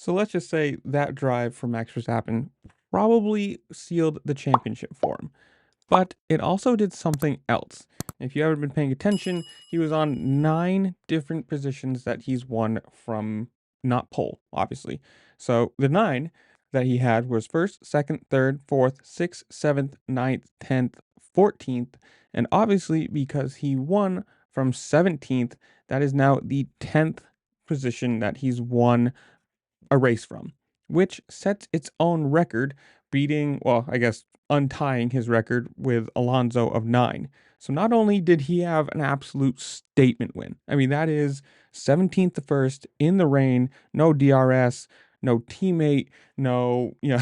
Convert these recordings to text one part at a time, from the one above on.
So let's just say that drive for Max Verstappen probably sealed the championship for him. But it also did something else. If you haven't been paying attention, he was on 9 different positions that he's won from not pole, obviously. So the 9 that he had was first, second, third, fourth, sixth, seventh, ninth, 10th, 14th, and obviously because he won from 17th, that is now the 10th position that he's won a race from, which sets its own record, beating, well, I guess untying his record with Alonso of 9. So not only did he have an absolute statement win, I mean, that is 17th to first in the rain, no DRS, no teammate, no, it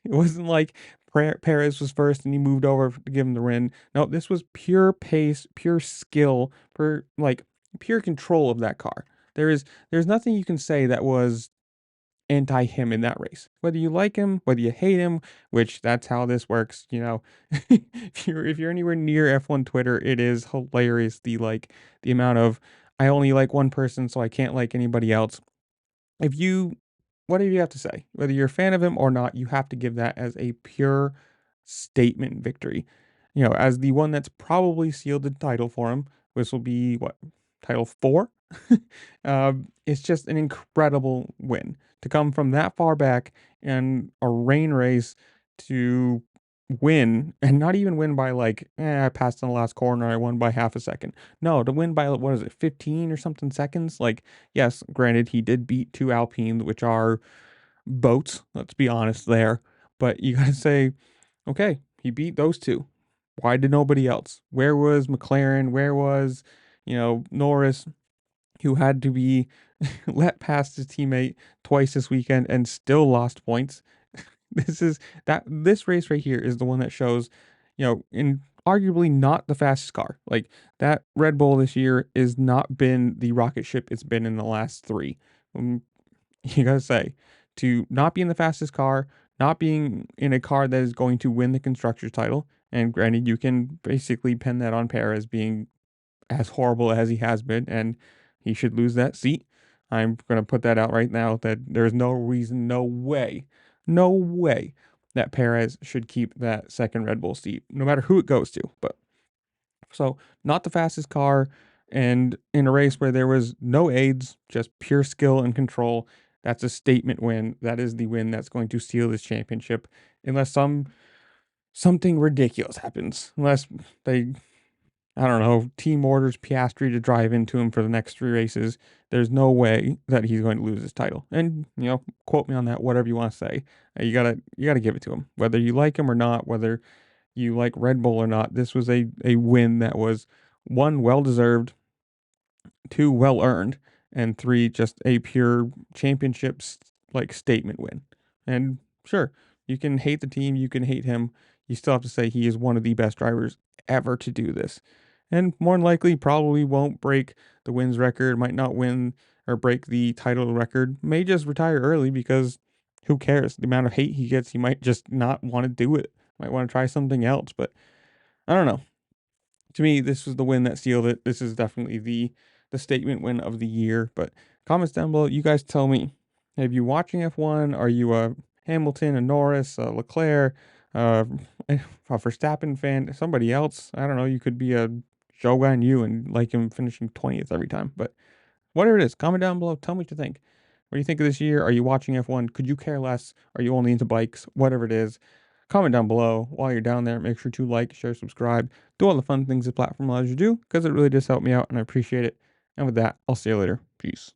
wasn't like Perez was first and he moved over to give him the win. No, this was pure pace, pure skill, pure control of that car. There's nothing you can say that was anti him in that race. Whether you like him, whether you hate him, which that's how this works, if you're anywhere near F1 Twitter, it is hilarious the amount of I only like one person so I can't like anybody else. If you Whatever you have to say, whether you're a fan of him or not, you have to give that as a pure statement victory. As the one that's probably sealed the title for him, this will be what, title 4? It's just an incredible win to come from that far back in a rain race to win, and not even win by I passed in the last corner, I won by half a second. No, to win by, what is it, 15 or something seconds? Yes, granted, he did beat 2 Alpines, which are boats, let's be honest there. But you gotta say, okay, he beat those 2. Why did nobody else? Where was McLaren? Where was, Norris, who had to be let past his teammate twice this weekend and still lost points? This race right here is the one that shows, in arguably not the fastest car. Like, that Red Bull this year is not been the rocket ship it's been in the last 3. You gotta say, to not be in the fastest car, not being in a car that is going to win the constructors title, and granted, you can basically pin that on Perez being as horrible as he has been, and he should lose that seat. I'm going to put that out right now that there's no reason, no way that Perez should keep that second Red Bull seat, no matter who it goes to. But so, not the fastest car, and in a race where there was no aids, just pure skill and control, that's a statement win. That is the win that's going to seal this championship, unless something ridiculous happens. Unless they, I don't know, team orders Piastri to drive into him for the next 3 races. There's no way that he's going to lose his title. And, quote me on that, whatever you want to say. You gotta give it to him. Whether you like him or not, whether you like Red Bull or not, this was a win that was, 1, well deserved, 2, well earned, and 3, just a pure championship statement win. And sure, you can hate the team, you can hate him. You still have to say he is one of the best drivers ever to do this. And more than likely, probably won't break the wins record, might not win or break the title record, may just retire early because who cares? The amount of hate he gets, he might just not want to do it. Might want to try something else, but I don't know. To me, this was the win that sealed it. This is definitely the statement win of the year. But comments down below, you guys tell me. Have you watching F1? Are you a Hamilton, a Norris, a Leclerc, uh, a Verstappen fan, somebody else? I don't know. You could be a Shogun you and like him finishing 20th every time. But whatever it is, comment down below. Tell me what you think. What do you think of this year? Are you watching F1? Could you care less? Are you only into bikes? Whatever it is, comment down below. While you're down there, make sure to like, share, subscribe, do all the fun things the platform allows you to do, because it really does help me out and I appreciate it. And with that, I'll see you later. Peace.